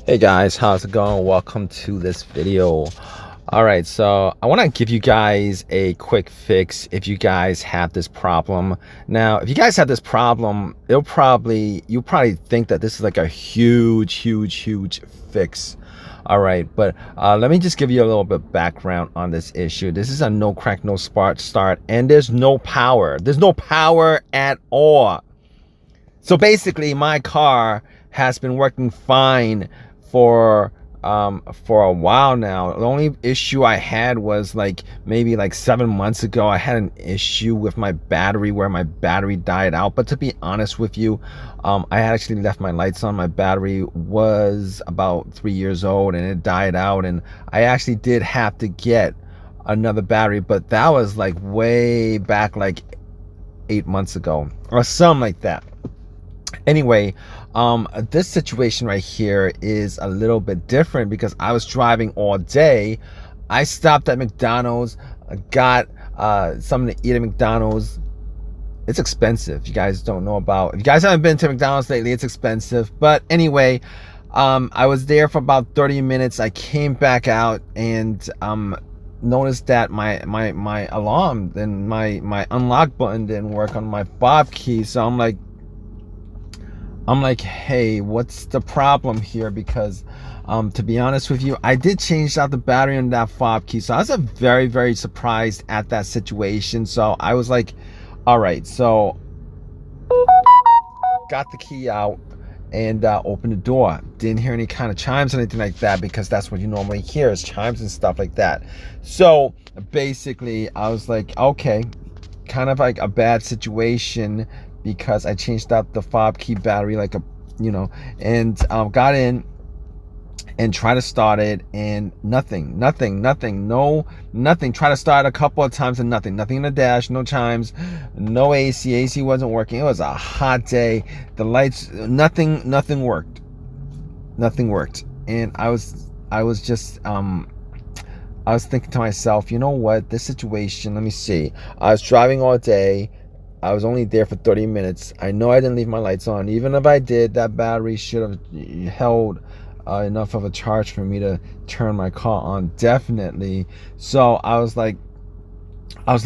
Hey guys, how's it going? Welcome to this video. All right, so I want to give you guys a quick fix if you guys have this problem. Now, if you guys have this problem, you'll probably think that this is like a huge fix. All right, but let me just give you a little bit background on this issue. This is a no crack, no spark start, and there's no power. There's no power at all. So basically, my car has been working fine for a while now. The only issue I had was maybe 7 months ago. I had an issue with my battery where my battery died out. But to be honest with you, I had actually left my lights on. My battery was about 3 years old and it died out, and I actually did have to get another battery, but that was like way back, like 8 months ago or something like that. Anyway, this situation right here is a little bit different because I was driving all day. I stopped at McDonald's, got something to eat at McDonald's. It's expensive. If you guys don't know about, if you guys haven't been to McDonald's lately, it's expensive. But anyway, I was there for about 30 minutes. I came back out and noticed that my alarm and my unlock button didn't work on my fob key. So I'm like, hey, what's the problem here? Because to be honest with you, I did change out the battery on that fob key. So I was very surprised at that situation. So I was like, all right, so got the key out and opened the door. Didn't hear any kind of chimes or anything like that, because that's what you normally hear, is chimes and stuff like that. So basically I was like, okay, kind of like a bad situation, because I changed out the fob key battery and got in and tried to start it, and nothing. Try to start a couple of times and nothing in the dash, no chimes, no AC wasn't working. It was a hot day. The lights, nothing worked. And I was thinking to myself, you know what, this situation, let me see. I was driving all day. I was only there for 30 minutes. I know I didn't leave my lights on. Even if I did, that battery should have held enough of a charge for me to turn my car on, definitely. So I was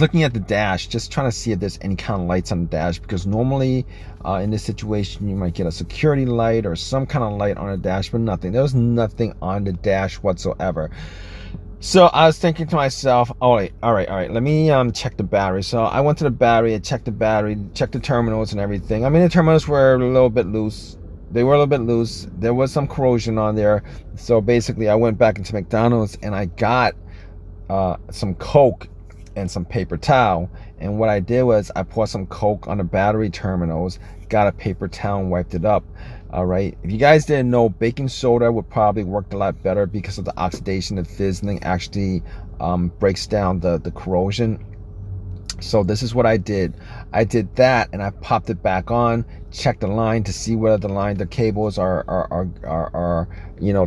looking at the dash, just trying to see if there's any kind of lights on the dash, because normally in this situation you might get a security light or some kind of light on the dash, but nothing. There was nothing on the dash whatsoever. So I was thinking to myself, all right, let me check the battery. So I went to the battery, I checked the battery, checked the terminals and everything. I mean, the terminals were a little bit loose. They were a little bit loose. There was some corrosion on there. So basically I went back into McDonald's and I got some Coke and some paper towel. And what I did was I poured some Coke on the battery terminals, got a paper towel and wiped it up. All right, if you guys didn't know, baking soda would probably work a lot better because of the oxidation. The fizzling actually breaks down the corrosion. So this is what I did. I did that and I popped it back on, checked the line to see whether the cables are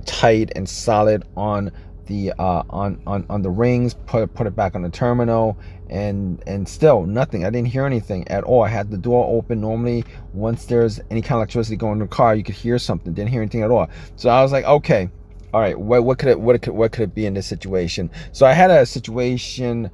tight and solid on the on the rings. Put it back on the terminal, and still nothing. I didn't hear anything at all. I had the door open. Normally once there's any kind of electricity going in the car, you could hear something. Didn't hear anything at all. So I was like, okay, all right, what could it be in this situation? So I had a situation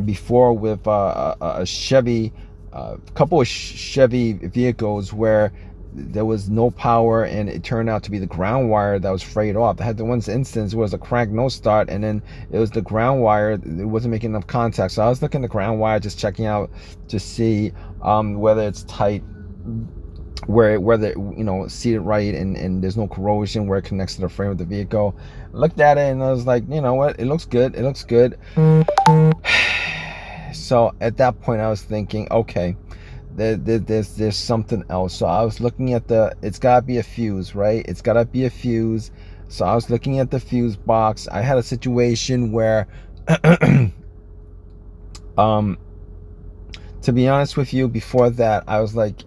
before with a Chevy, a couple of Chevy vehicles where there was no power, and it turned out to be the ground wire that was frayed off. I had the one instance was a crank no start, and then it was the ground wire, it wasn't making enough contact. So I was looking at the ground wire, just checking out to see whether it's tight, whether seated right, and there's no corrosion where it connects to the frame of the vehicle. Looked at it and I was like, you know what, it looks good. So at that point I was thinking, okay, there's something else. So I was looking at it's gotta be a fuse, right? It's gotta be a fuse. So I was looking at the fuse box. I had a situation where to be honest with you, before that I was like,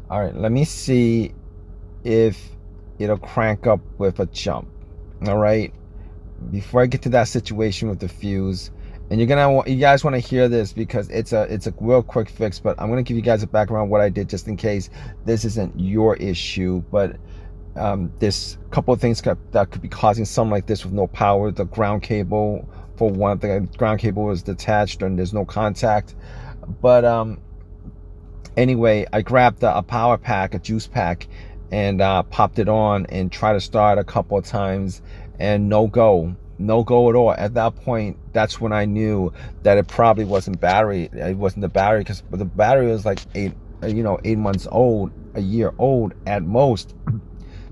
all right, let me see if it'll crank up with a jump. All right, before I get to that situation with the fuse. And you guys want to hear this because it's a real quick fix, but I'm going to give you guys a background of what I did just in case this isn't your issue. But there's a couple of things that could be causing something like this with no power. The ground cable, for one, the ground cable is detached and there's no contact. But anyway, I grabbed a power pack, a juice pack, and popped it on and tried to start a couple of times, and no go at all. At that point, that's when I knew that it probably wasn't battery. It wasn't the battery, because the battery was like 8 months old, a year old at most.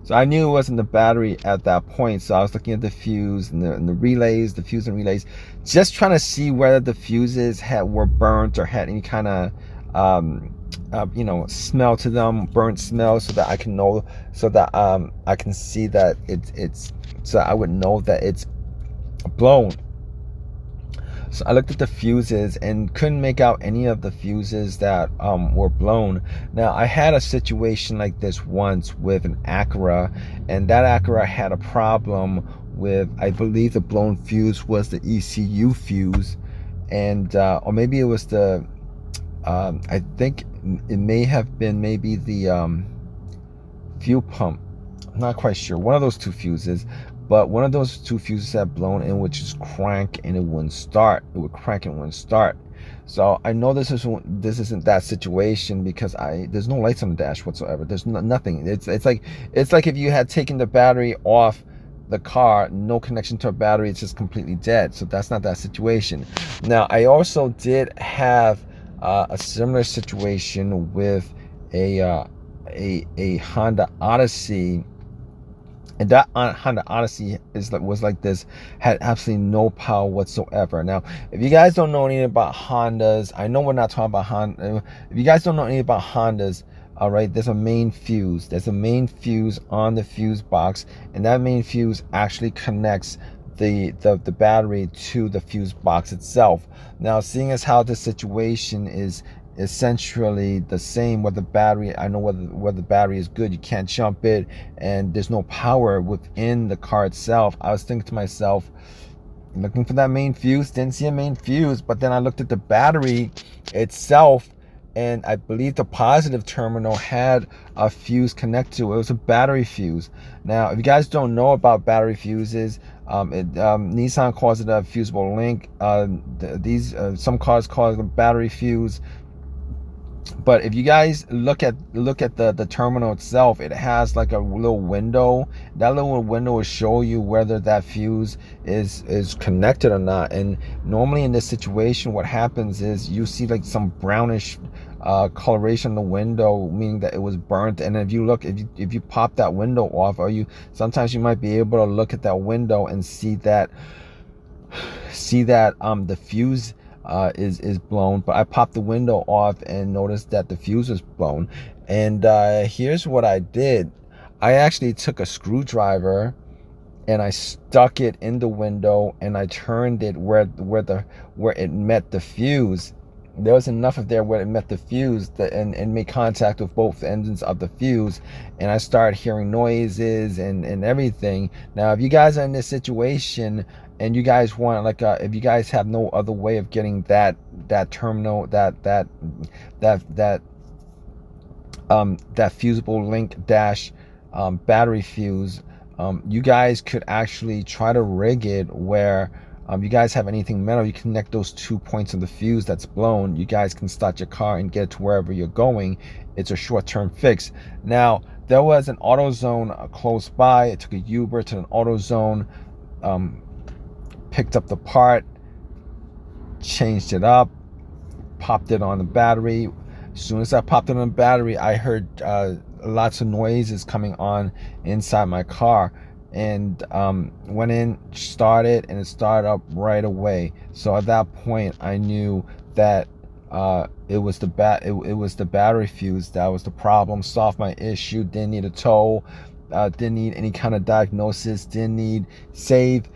So I knew it wasn't the battery at that point. So I was looking at the fuse and the relays, the fuse and relays, just trying to see whether the fuses were burnt or had any kind of smell to them, burnt smell, so that I can know, so that I can see that it's so I would know that it's blown. So I looked at the fuses and couldn't make out any of the fuses that were blown. Now, I had a situation like this once with an Acura, and that Acura had a problem with, I believe the blown fuse was the ECU fuse, and or maybe it was the I think it may have been maybe the fuel pump. I'm not quite sure. One of those two fuses. But one of those two fuses had blown, in which is crank, and it wouldn't start. It would crank and wouldn't start. So I know this isn't that situation, because there's no lights on the dash whatsoever. There's nothing. It's like if you had taken the battery off the car, no connection to a battery. It's just completely dead. So that's not that situation. Now, I also did have a similar situation with a Honda Odyssey. And that Honda Odyssey was like this, had absolutely no power whatsoever. Now, if you guys don't know anything about Hondas, I know we're not talking about Honda. If you guys don't know anything about Hondas, all right, there's a main fuse. There's a main fuse on the fuse box, and that main fuse actually connects the battery to the fuse box itself. Now, seeing as how the situation is essentially the same with the battery, I know whether the battery is good, you can't jump it, and there's no power within the car itself. I was thinking to myself, looking for that main fuse, didn't see a main fuse, but then I looked at the battery itself, and I believe the positive terminal had a fuse connected to it. It was a battery fuse. Now, if you guys don't know about battery fuses, Nissan calls it a fusible link. Some cars call it a battery fuse. But if you guys look at the terminal itself, it has like a little window. That little window will show you whether that fuse is connected or not. And normally in this situation, what happens is you see like some brownish coloration in the window, meaning that it was burnt. And if you look, if you pop that window off, or sometimes you might be able to look at that window and see that the fuse is blown. But I popped the window off and noticed that the fuse was blown. And here's what I did. I actually took a screwdriver and I stuck it in the window, and I turned it where it met the fuse. There was enough of there where it met the fuse and made contact with both ends of the fuse, and I started hearing noises and everything. Now, if you guys are in this situation and you guys want, like, if you guys have no other way of getting that terminal, that fusible link dash battery fuse, you guys could actually try to rig it where you guys have anything metal, you connect those 2 points of the fuse that's blown, you guys can start your car and get to wherever you're going. It's a short-term fix. Now, there was an AutoZone close by. I took a Uber to an AutoZone, picked up the part, changed it up, popped it on the battery. As soon as I popped it on the battery, I heard lots of noises coming on inside my car, and went in, started, and it started up right away. So at that point, I knew that it was the battery fuse that was the problem. Solved my issue. Didn't need a tow. Didn't need any kind of diagnosis. Didn't need save.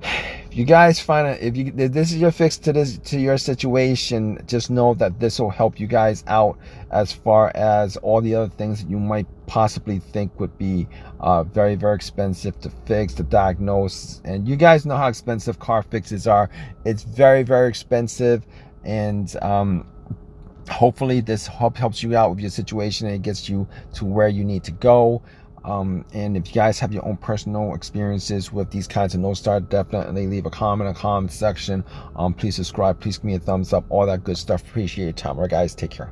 If you guys find it, if this is your fix to your situation, just know that this will help you guys out as far as all the other things that you might possibly think would be very, very expensive to fix, to diagnose. And you guys know how expensive car fixes are. It's very, very expensive, and hopefully this helps you out with your situation and it gets you to where you need to go. And if you guys have your own personal experiences with these kinds of no start, definitely leave a comment in the comment section. Please subscribe, please give me a thumbs up, all that good stuff. Appreciate your time. All right, guys, take care.